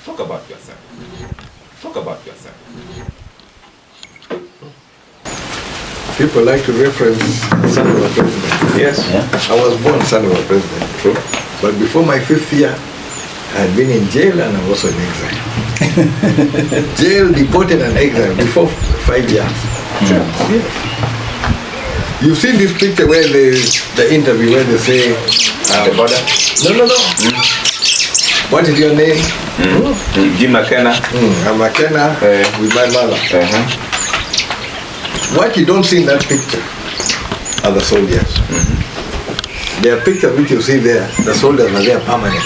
Talk about yourself. Talk about yourself. People like to reference son of a president. Yes. Yeah. I was born son of a president. True. But before my 5th year, I had been in jail and I was also in exile. Jail, deported and exile before 5 years. Sure. Yes. You've seen this picture where the interview where they say, The border. no. What is your name? Jim Akena. I'm Akena with my mother. What you don't see in that picture are the soldiers. There are pictures which you see there, the soldiers are there permanent.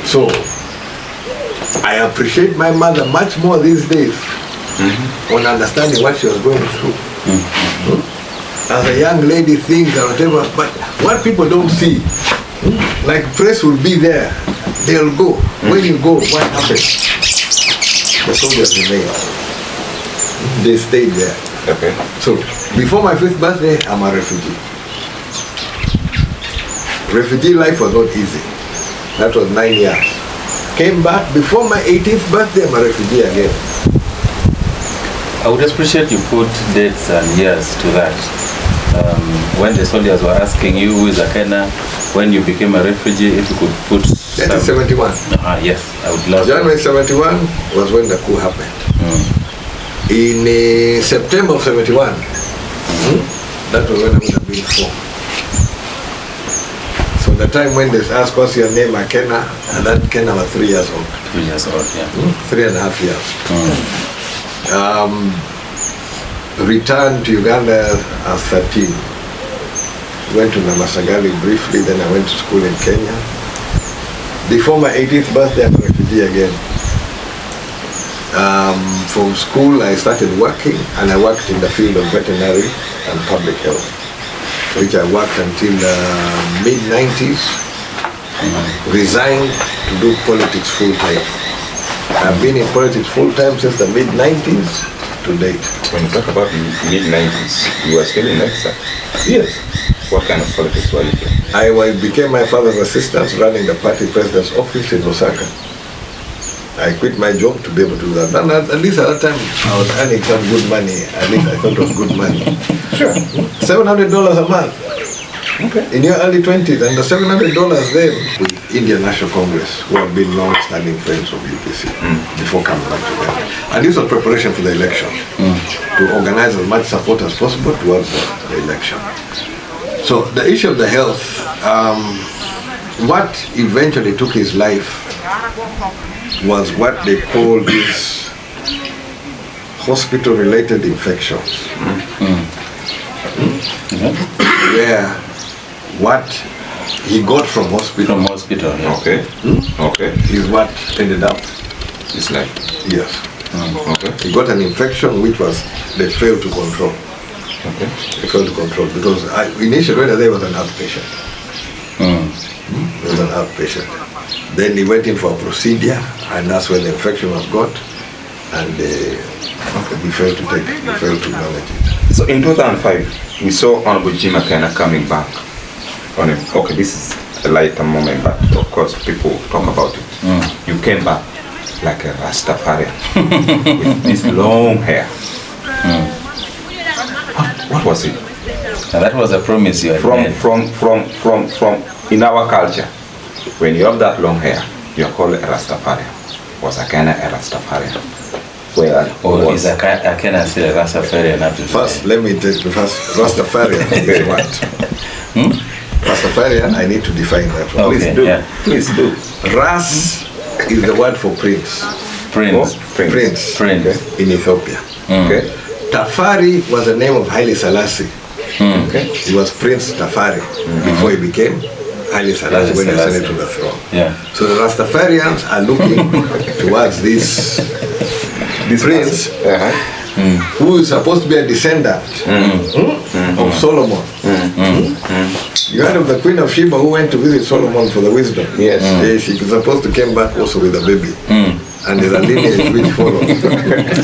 So, I appreciate my mother much more these days on understanding what she was going through. As a young lady, things or whatever, but what people don't see, like press will be there, they'll go. When you go, what happens? The soldiers remain. They stayed there. Okay. So, before my 5th birthday, I'm a refugee. Refugee life was not easy. That was 9 years. Came back, before my 18th birthday, I'm a refugee again. I would appreciate you put dates and years to that. When the soldiers were asking you who is Akena, when you became a refugee, if you could put... That is 71. Yes, I would love January 71 was when the coup happened. In September of 71, that was when I would have been 4. So the time when they asked what's your name, Akena, and that Akena was 3 years old. 3 years old, yeah. 3.5 years. Returned to Uganda at 13. Went to Namasagali briefly, then I went to school in Kenya. Before my 18th birthday, I'm a refugee again. From school, I started working, and I worked in the field of veterinary and public health, which I worked until the mid-90s, resigned to do politics full-time. I've been in politics full-time since the mid-90s to date. When you talk about mid-90s, you were still in exile. Yes. What kind of politics were you doing? I became my father's assistant running the party president's office in Osaka. I quit my job to be able to do that. And at least at that time, I was earning some good money. At least I thought it was good money. Sure. $700 a month. Okay. In your early 20s, and the $700 then with Indian National Congress, who have been long-standing friends of UPC before coming back together. And this was preparation for the election, to organize as much support as possible towards the election. So the issue of the health, what eventually took his life was what they call these hospital-related infections, where what he got from hospital, yeah. Okay. Okay. is what ended up It's like, yes. okay. He got an infection which was they failed to control. Okay. They failed to control because initially when I was an outpatient. He was an outpatient. Then he went in for a procedure, and that's when the infection was got, and we failed to manage it. So in 2005, we saw Honorable Jim Akena coming back on it. Okay, this is a lighter moment, but of course people talk about it. You came back like a Rastafarian with this long hair. What was it? And that was a promise you had made. From in our culture, when you have that long hair, you're called a Rastafarian. Was Akena a Rastafarian? Or is Akena still a Rastafarian up to First, let me take the first. Rastafarian is what? Rastafarian, I need to define that one. Okay, Please do. yeah. Please do. Ras is the word for prince. Prince. Prince. Prince. In Ethiopia. Okay. Tafari was the name of Haile Selassie. Okay. He was Prince Tafari before he became Haile Selassie when he ascended to the throne. Yeah. So the Rastafarians are looking towards this prince who is supposed to be a descendant of Solomon. You heard of the Queen of Sheba who went to visit Solomon for the wisdom? Yes. She was supposed to come back also with a baby. and there's a lineage which follows.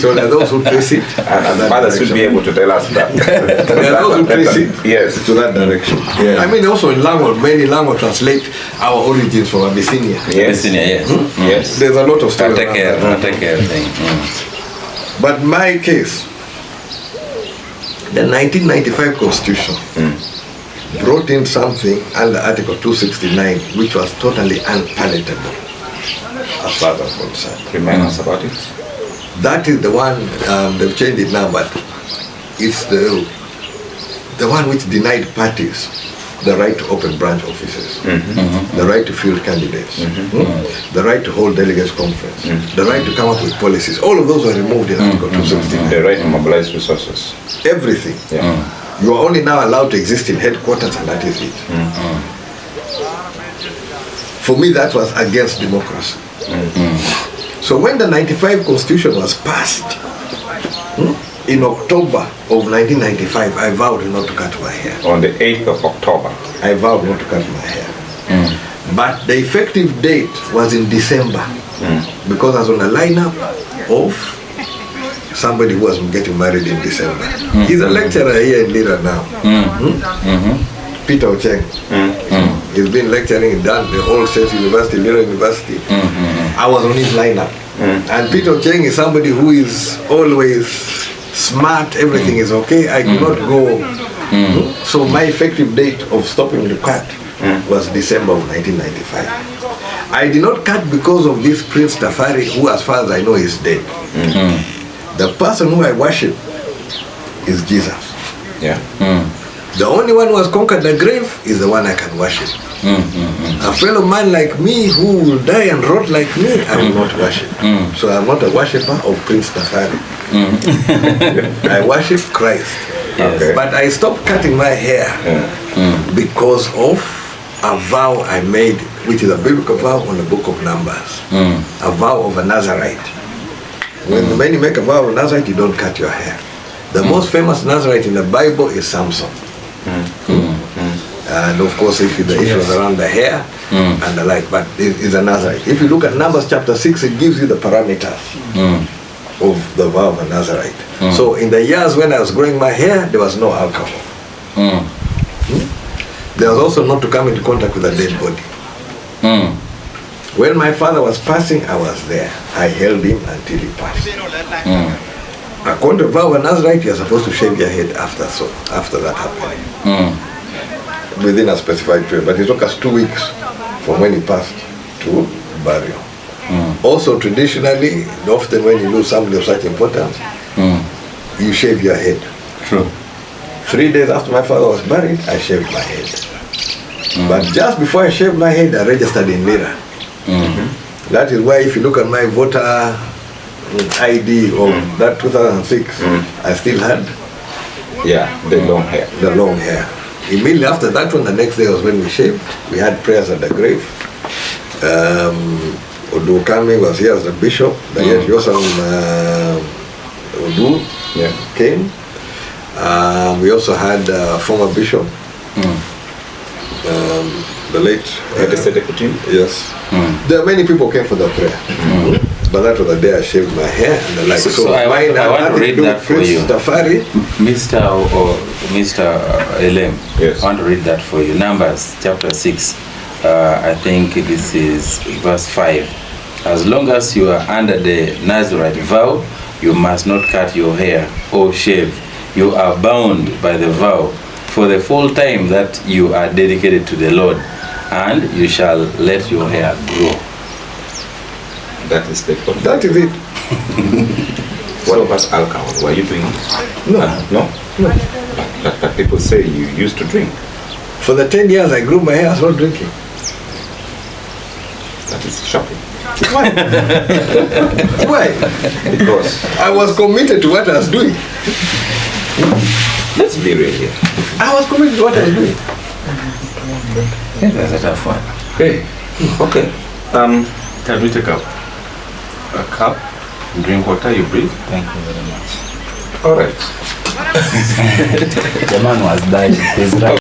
So there are those who trace it. And the father should be able to tell us that. There are those who trace it yes. to that direction. Yeah. I mean, also in language, many languages translate our origins from Abyssinia. Yes. Abyssinia, yes. Yes. There's a lot of stories. Take care thing. But my case, the 1995 Constitution brought in something under Article 269 which was totally unpalatable as far as I'm concerned. Remind us about it. That is the one, they've changed it now, but it's the one which denied parties the right to open branch offices, the right to field candidates, the right to hold delegates conference, the right to come up with policies. All of those were removed in Article 269. The right to mobilize resources. Everything. Yeah. You are only now allowed to exist in headquarters, and that is it. For me, that was against democracy. So when the 95 Constitution was passed, in October of 1995, I vowed not to cut my hair. On the 8th of October. I vowed not to cut my hair. But the effective date was in December, because I was on a lineup of somebody who was getting married in December. He's a lecturer here in Lira now. Peter Ocheng. He's been lecturing in the All States University, Lira University. I was on his lineup. And Peter Ocheng is somebody who is always smart, everything is okay. I could not go. So my effective date of stopping the cut was December of 1995. I did not cut because of this Prince Tafari, who as far as I know is dead. The person who I worship is Jesus. Yeah. The only one who has conquered the grave is the one I can worship. A fellow man like me who will die and rot like me, I will not worship. So I'm not a worshipper of Prince Tafari. I worship Christ. Yes. But I stopped cutting my hair because of a vow I made, which is a biblical vow on the book of Numbers. A vow of a Nazarite. When you make a vow of Nazarite, you don't cut your hair. The most famous Nazarite in the Bible is Samson. And of course, if the issue is around the hair and the like, but it's a Nazarite. If you look at Numbers chapter 6, it gives you the parameters of the vow of a Nazarite. So in the years when I was growing my hair, there was no alcohol. There was also not to come into contact with a dead body. When my father was passing, I was there. I held him until he passed. According to the vow of a Nazarite, you're supposed to shave your head after that happened. Within a specified period. But it took us 2 weeks from when he passed to burial. Also, traditionally, often when you lose somebody of such importance, you shave your head. True. 3 days after my father was buried, I shaved my head. But just before I shaved my head, I registered in Lira. That is why if you look at my voter ID of that 2006, I still had the long hair. The long hair. Immediately after that one, the next day was when we shaved. We had prayers at the grave. Odu Kami was here as the bishop. The yet Yosam Odu came. We also had a former bishop, the late yes. There are many people who came for the prayer. But that was the day I shaved my hair and the like. So I want to read that for you. Tafari. Mr. Elem, yes. I want to read that for you. Numbers chapter 6, I think this is verse 5. As long as you are under the Nazarite vow, you must not cut your hair or shave. You are bound by the vow for the full time that you are dedicated to the Lord, and you shall let your hair grow. That is the point. That is it. What about alcohol? Were you drinking? No. But people say you used to drink. For the 10 years I grew my hair, I was not drinking. That is shocking. Why? Why? Because I was committed to what I was doing. let's be real here. I was committed to what I was doing. Yeah, that's a tough one. Hey, okay. Can we take a cup, drink water, you breathe? Thank you very much. All right. The man was dying. He's right.